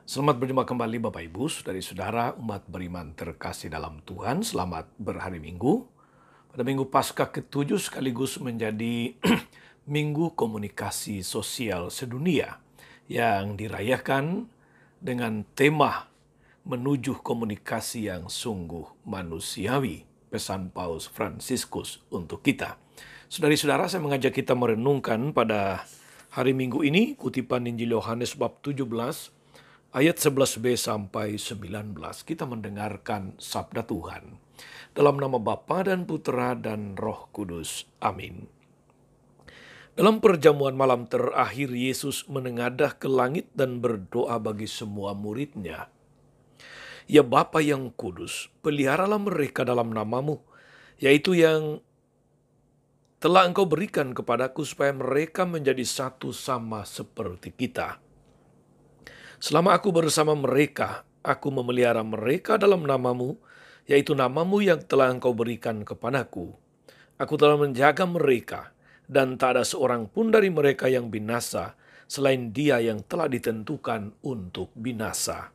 Selamat berjumpa kembali Bapak Ibu, saudara-saudara umat beriman terkasih dalam Tuhan. Selamat berhari Minggu. Pada Minggu Paskah ke-7 sekaligus menjadi Minggu Komunikasi Sosial Sedunia yang dirayakan dengan tema menuju komunikasi yang sungguh manusiawi. Pesan Paus Fransiskus untuk kita. Saudara-saudara, saya mengajak kita merenungkan pada hari Minggu ini kutipan Injil Yohanes bab 17 ayat 11b sampai 19. Kita mendengarkan sabda Tuhan. Dalam nama Bapa dan Putera dan Roh Kudus. Amin. Dalam perjamuan malam terakhir, Yesus menengadah ke langit dan berdoa bagi semua murid-Nya. Ya Bapa yang kudus, peliharalah mereka dalam nama-Mu, yaitu yang telah Engkau berikan kepadaku, supaya mereka menjadi satu sama seperti kita. Selama aku bersama mereka, aku memelihara mereka dalam nama-Mu, yaitu nama-Mu yang telah Engkau berikan kepadaku. Aku telah menjaga mereka, dan tak ada seorang pun dari mereka yang binasa, selain dia yang telah ditentukan untuk binasa.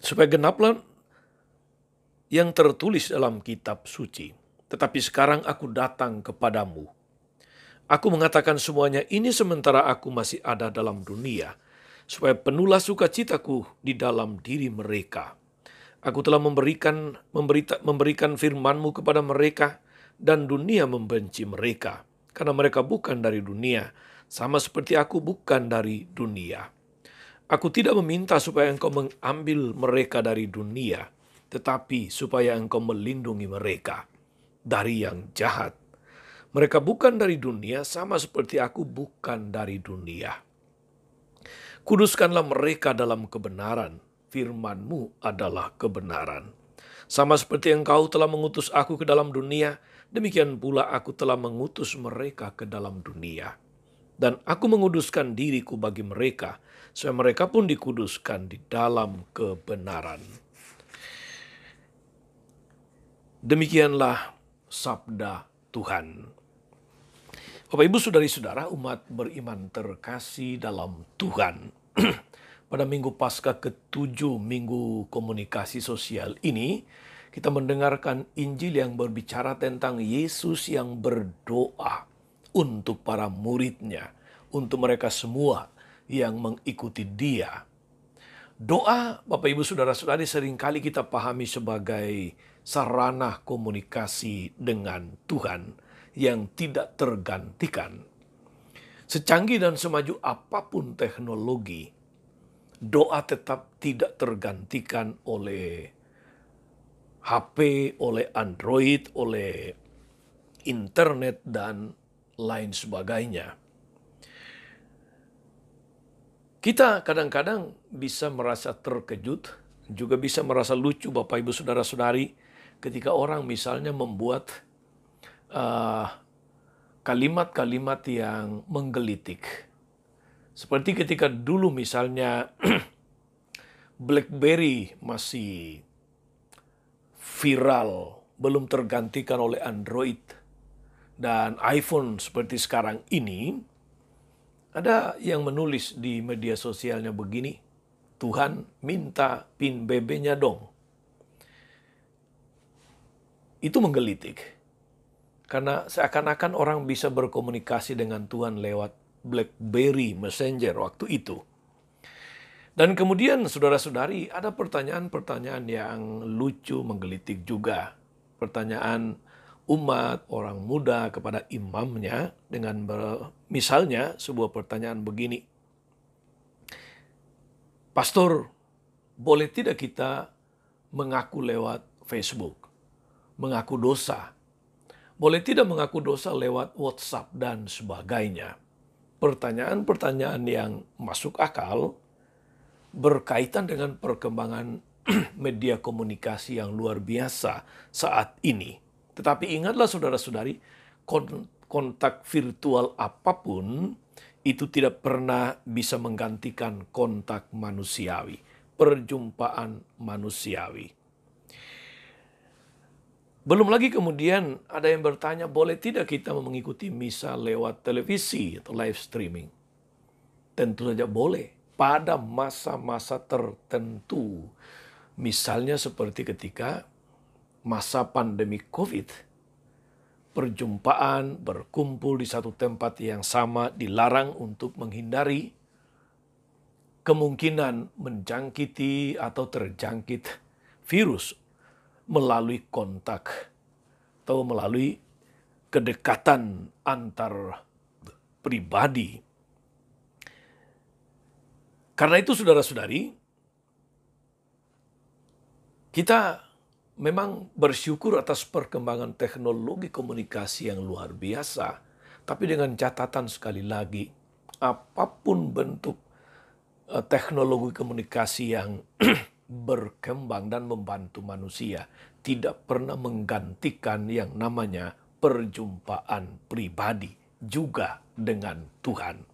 Supaya genaplah yang tertulis dalam kitab suci. Tetapi sekarang aku datang kepadamu. Aku mengatakan semuanya ini sementara aku masih ada dalam dunia, supaya penuhlah sukacitaku di dalam diri mereka. Aku telah memberikan firman-Mu kepada mereka, dan dunia membenci mereka, karena mereka bukan dari dunia, sama seperti aku bukan dari dunia. Aku tidak meminta supaya Engkau mengambil mereka dari dunia, tetapi supaya Engkau melindungi mereka dari yang jahat. Mereka bukan dari dunia, sama seperti aku bukan dari dunia. Kuduskanlah mereka dalam kebenaran, firman-Mu adalah kebenaran. Sama seperti Engkau telah mengutus aku ke dalam dunia, demikian pula aku telah mengutus mereka ke dalam dunia. Dan aku menguduskan diriku bagi mereka, supaya mereka pun dikuduskan di dalam kebenaran. Demikianlah sabda Tuhan. Bapak Ibu saudari-saudara umat beriman terkasih dalam Tuhan. Pada Minggu Paskah ke-7, Minggu Komunikasi Sosial ini, kita mendengarkan Injil yang berbicara tentang Yesus yang berdoa untuk para murid-Nya, untuk mereka semua yang mengikuti Dia. Doa, Bapak Ibu saudara-saudari, seringkali kita pahami sebagai sarana komunikasi dengan Tuhan yang tidak tergantikan. Secanggih dan semaju apapun teknologi, doa tetap tidak tergantikan oleh HP, oleh Android, oleh internet, dan lain sebagainya. Kita kadang-kadang bisa merasa terkejut, juga bisa merasa lucu Bapak Ibu Saudara-saudari, ketika orang misalnya membuat kalimat-kalimat yang menggelitik. Seperti ketika dulu misalnya BlackBerry masih viral, belum tergantikan oleh Android dan iPhone seperti sekarang ini, ada yang menulis di media sosialnya begini, Tuhan minta PIN BB-nya dong. Itu menggelitik. Karena seakan-akan orang bisa berkomunikasi dengan Tuhan lewat BlackBerry Messenger waktu itu. Dan kemudian saudara-saudari ada pertanyaan-pertanyaan yang lucu, menggelitik juga. Pertanyaan umat, orang muda kepada imamnya dengan misalnya sebuah pertanyaan begini. Pastor, boleh tidak kita mengaku lewat Facebook? Mengaku dosa? Boleh tidak mengaku dosa lewat WhatsApp dan sebagainya? Pertanyaan-pertanyaan yang masuk akal berkaitan dengan perkembangan media komunikasi yang luar biasa saat ini. Tetapi ingatlah saudara-saudari, kontak virtual apapun itu tidak pernah bisa menggantikan kontak manusiawi, perjumpaan manusiawi. Belum lagi kemudian ada yang bertanya, boleh tidak kita mengikuti misa lewat televisi atau live streaming? Tentu saja boleh pada masa-masa tertentu. Misalnya seperti ketika masa pandemi COVID, perjumpaan berkumpul di satu tempat yang sama dilarang untuk menghindari kemungkinan menjangkiti atau terjangkit virus melalui kontak atau melalui kedekatan antar pribadi. Karena itu saudara-saudari, kita memang bersyukur atas perkembangan teknologi komunikasi yang luar biasa. Tapi dengan catatan sekali lagi, apapun bentuk teknologi komunikasi yang berkembang dan membantu manusia, tidak pernah menggantikan yang namanya perjumpaan pribadi juga dengan Tuhan.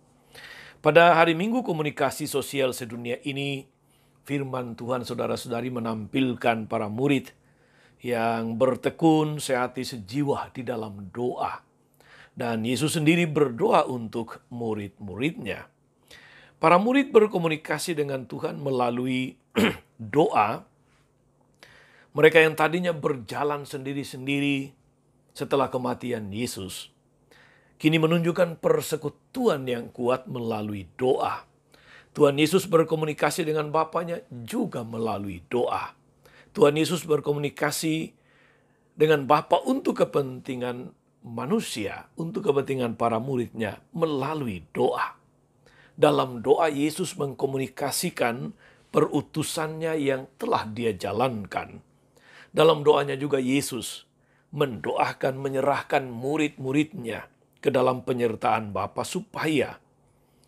Pada hari Minggu komunikasi sosial sedunia ini, firman Tuhan saudara-saudari menampilkan para murid yang bertekun sehati sejiwa di dalam doa. Dan Yesus sendiri berdoa untuk murid-muridnya. Para murid berkomunikasi dengan Tuhan melalui doa. Mereka yang tadinya berjalan sendiri-sendiri setelah kematian Yesus, kini menunjukkan persekutuan yang kuat melalui doa. Tuhan Yesus berkomunikasi dengan Bapanya juga melalui doa. Tuhan Yesus berkomunikasi dengan Bapa untuk kepentingan manusia, untuk kepentingan para muridnya melalui doa. Dalam doa Yesus mengkomunikasikan perutusannya yang telah dia jalankan. Dalam doanya juga Yesus mendoakan, menyerahkan murid-muridnya ke dalam penyertaan Bapa supaya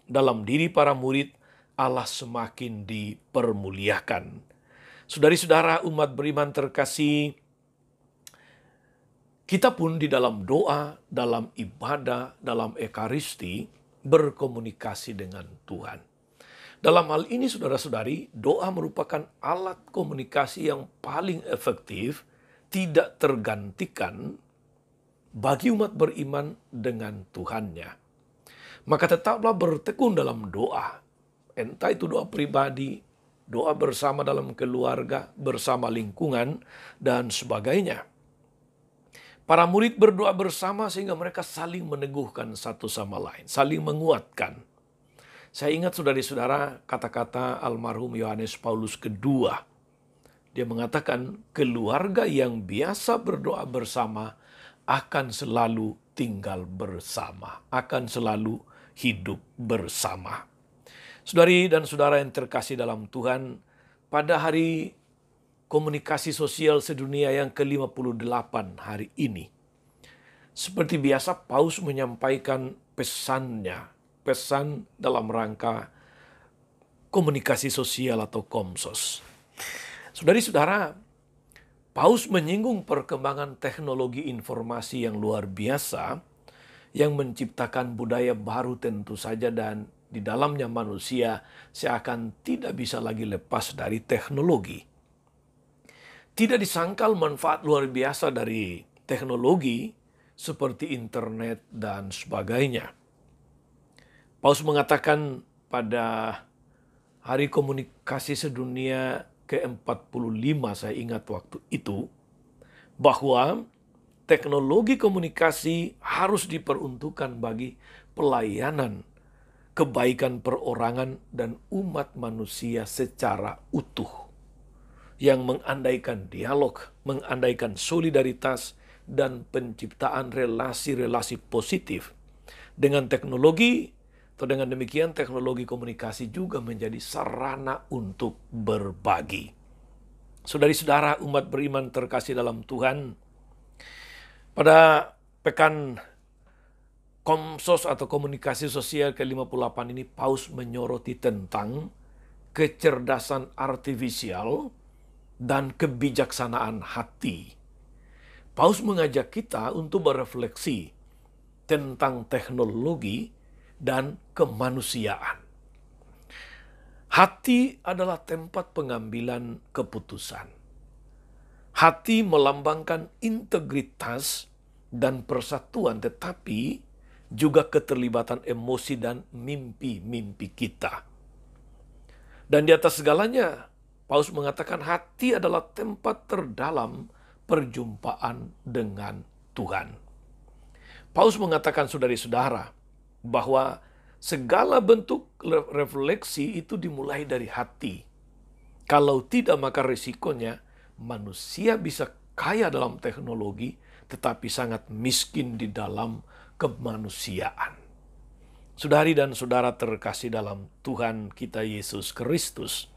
dalam diri para murid Allah semakin dipermuliakan. Saudari-saudara umat beriman terkasih, kita pun di dalam doa, dalam ibadah, dalam ekaristi berkomunikasi dengan Tuhan. Dalam hal ini saudara-saudari, doa merupakan alat komunikasi yang paling efektif, tidak tergantikan bagi umat beriman dengan Tuhannya. Maka tetaplah bertekun dalam doa. Entah itu doa pribadi, doa bersama dalam keluarga, bersama lingkungan, dan sebagainya. Para murid berdoa bersama sehingga mereka saling meneguhkan satu sama lain, saling menguatkan. Saya ingat saudari-saudara kata-kata almarhum Yohanes Paulus II. Dia mengatakan keluarga yang biasa berdoa bersama akan selalu tinggal bersama, akan selalu hidup bersama. Saudari dan saudara yang terkasih dalam Tuhan, pada hari komunikasi sosial sedunia yang ke-58 hari ini, seperti biasa Paus menyampaikan pesannya, pesan dalam rangka komunikasi sosial atau komsos. Saudari-saudara, Paus menyinggung perkembangan teknologi informasi yang luar biasa yang menciptakan budaya baru tentu saja, dan di dalamnya manusia seakan tidak bisa lagi lepas dari teknologi. Tidak disangkal manfaat luar biasa dari teknologi seperti internet dan sebagainya. Paus mengatakan pada hari komunikasi sedunia ke-45, saya ingat waktu itu, bahwa teknologi komunikasi harus diperuntukkan bagi pelayanan kebaikan perorangan dan umat manusia secara utuh, yang mengandaikan dialog, mengandaikan solidaritas, dan penciptaan relasi-relasi positif. Dengan teknologi, atau dengan demikian teknologi komunikasi juga menjadi sarana untuk berbagi. Saudari-saudara umat beriman terkasih dalam Tuhan, pada pekan Komsos atau komunikasi sosial ke-58 ini, Paus menyoroti tentang kecerdasan artifisial dan kebijaksanaan hati. Paus mengajak kita untuk berefleksi tentang teknologi dan kemanusiaan. Hati adalah tempat pengambilan keputusan. Hati melambangkan integritas dan persatuan, tetapi juga keterlibatan emosi dan mimpi-mimpi kita. Dan di atas segalanya, Paulus mengatakan hati adalah tempat terdalam perjumpaan dengan Tuhan. Paulus mengatakan, saudari-saudara, bahwa segala bentuk refleksi itu dimulai dari hati. Kalau tidak, maka risikonya manusia bisa kaya dalam teknologi, tetapi sangat miskin di dalam kemanusiaan. Saudari dan saudara terkasih dalam Tuhan kita Yesus Kristus.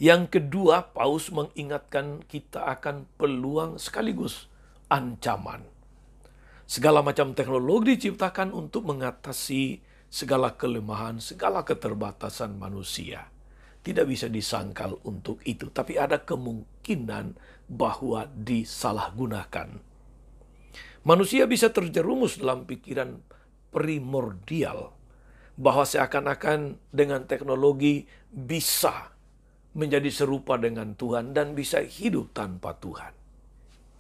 Yang kedua, Paulus mengingatkan kita akan peluang sekaligus ancaman. Segala macam teknologi diciptakan untuk mengatasi segala kelemahan, segala keterbatasan manusia. Tidak bisa disangkal untuk itu, tapi ada kemungkinan bahwa disalahgunakan. Manusia bisa terjerumus dalam pikiran primordial bahwa seakan-akan dengan teknologi bisa menjadi serupa dengan Tuhan dan bisa hidup tanpa Tuhan.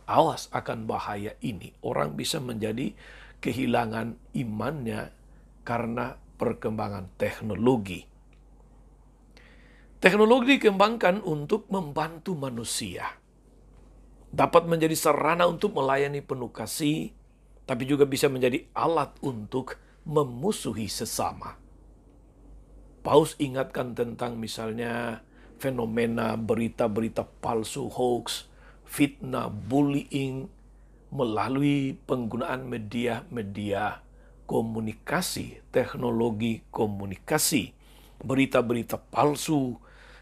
Awas akan bahaya ini. Orang bisa menjadi kehilangan imannya karena perkembangan teknologi. Teknologi dikembangkan untuk membantu manusia. Dapat menjadi sarana untuk melayani penuh kasih, tapi juga bisa menjadi alat untuk memusuhi sesama. Paulus ingatkan tentang misalnya fenomena berita-berita palsu, hoax, fitnah, bullying, melalui penggunaan media komunikasi, teknologi komunikasi. Berita-berita palsu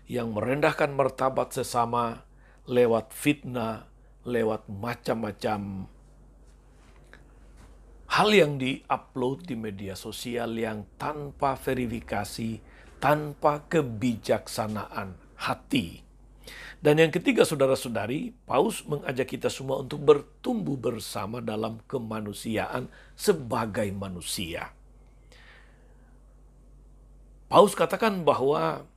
yang merendahkan martabat sesama lewat fitnah, lewat macam-macam hal yang di-upload di media sosial yang tanpa verifikasi, tanpa kebijaksanaan hati. Dan yang ketiga, saudara-saudari, Paulus mengajak kita semua untuk bertumbuh bersama dalam kemanusiaan sebagai manusia. Paulus katakan bahwa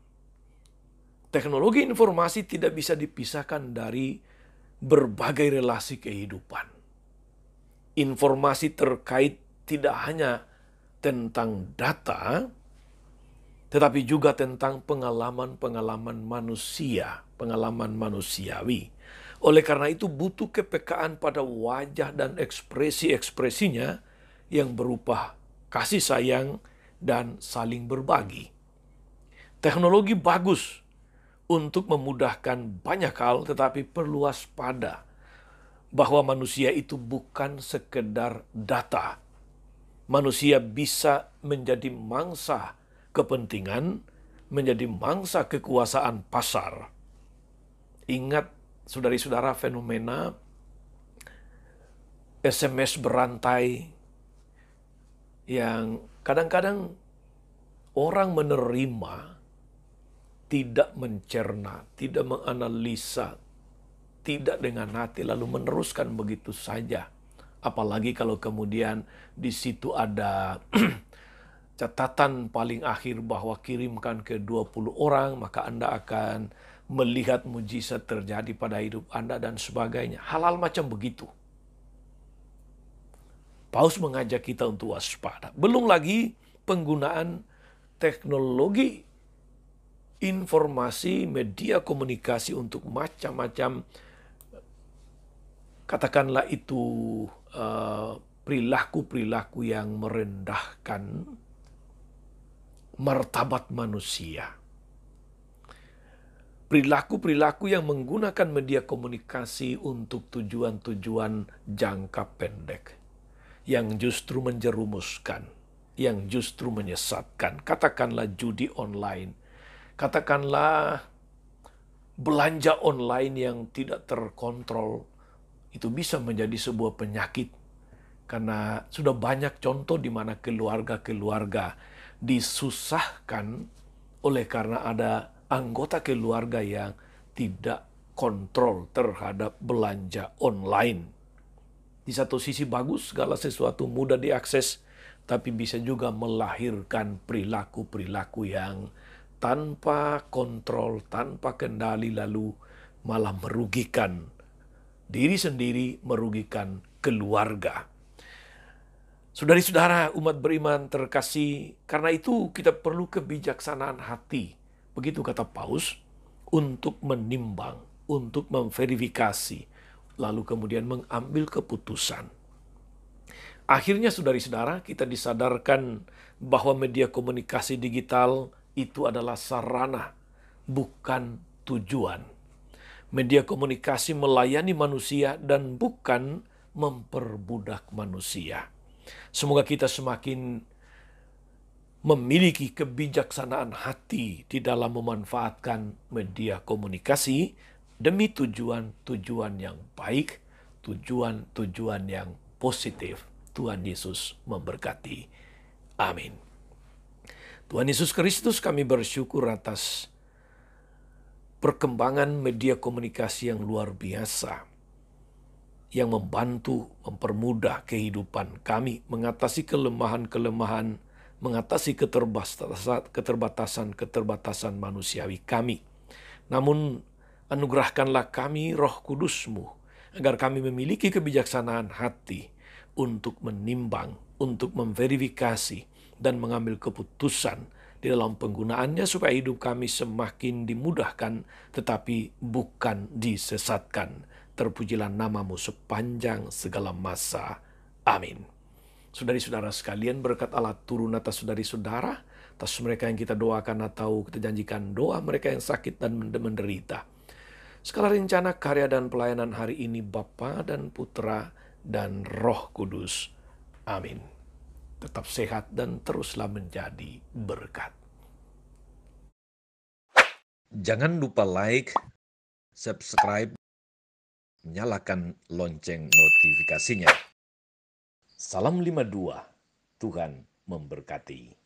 teknologi informasi tidak bisa dipisahkan dari berbagai relasi kehidupan. Informasi terkait tidak hanya tentang data, tetapi juga tentang pengalaman-pengalaman manusia, pengalaman manusiawi. Oleh karena itu butuh kepekaan pada wajah dan ekspresi-ekspresinya yang berupa kasih sayang dan saling berbagi. Teknologi bagus untuk memudahkan banyak hal, tetapi perlu waspada bahwa manusia itu bukan sekedar data. Manusia bisa menjadi mangsa kepentingan, menjadi mangsa kekuasaan pasar. Ingat, saudari-saudara, fenomena SMS berantai yang kadang-kadang orang menerima, tidak mencerna, tidak menganalisa, tidak dengan hati, lalu meneruskan begitu saja. Apalagi kalau kemudian di situ ada catatan paling akhir bahwa kirimkan ke 20 orang, maka Anda akan melihat mujizat terjadi pada hidup Anda dan sebagainya. Hal-hal macam begitu. Paulus mengajak kita untuk waspada. Belum lagi penggunaan teknologi informasi, media komunikasi untuk macam-macam, katakanlah itu perilaku-perilaku yang merendahkan martabat manusia. Perilaku-perilaku yang menggunakan media komunikasi untuk tujuan-tujuan jangka pendek, yang justru menjerumuskan, yang justru menyesatkan. Katakanlah judi online, katakanlah belanja online yang tidak terkontrol, itu bisa menjadi sebuah penyakit. Karena sudah banyak contoh di mana keluarga-keluarga disusahkan oleh karena ada anggota keluarga yang tidak kontrol terhadap belanja online. Di satu sisi bagus, segala sesuatu mudah diakses, tapi bisa juga melahirkan perilaku-perilaku yang tanpa kontrol, tanpa kendali, lalu malah merugikan diri sendiri, merugikan keluarga. Saudari-saudara umat beriman terkasih, karena itu kita perlu kebijaksanaan hati. Begitu kata Paulus, untuk menimbang, untuk memverifikasi, lalu kemudian mengambil keputusan. Akhirnya saudari-saudara kita disadarkan bahwa media komunikasi digital itu adalah sarana, bukan tujuan. Media komunikasi melayani manusia dan bukan memperbudak manusia. Semoga kita semakin memiliki kebijaksanaan hati di dalam memanfaatkan media komunikasi demi tujuan-tujuan yang baik, tujuan-tujuan yang positif. Tuhan Yesus memberkati. Amin. Tuhan Yesus Kristus, kami bersyukur atas perkembangan media komunikasi yang luar biasa, yang membantu, mempermudah kehidupan kami, mengatasi kelemahan-kelemahan, mengatasi keterbatasan manusiawi kami. Namun, anugerahkanlah kami Roh Kudus-Mu, agar kami memiliki kebijaksanaan hati untuk menimbang, untuk memverifikasi, dan mengambil keputusan di dalam penggunaannya supaya hidup kami semakin dimudahkan, tetapi bukan disesatkan. Terpujilah nama-Mu sepanjang segala masa. Amin. Saudari-saudara sekalian, berkat Allah turun atas saudari-saudara, atas mereka yang kita doakan atau kita janjikan doa, mereka yang sakit dan menderita. Segala rencana, karya, dan pelayanan hari ini Bapa dan Putra dan Roh Kudus. Amin. Tetap sehat dan teruslah menjadi berkat. Jangan lupa like, subscribe, nyalakan lonceng notifikasinya. Salam 52, Tuhan memberkati.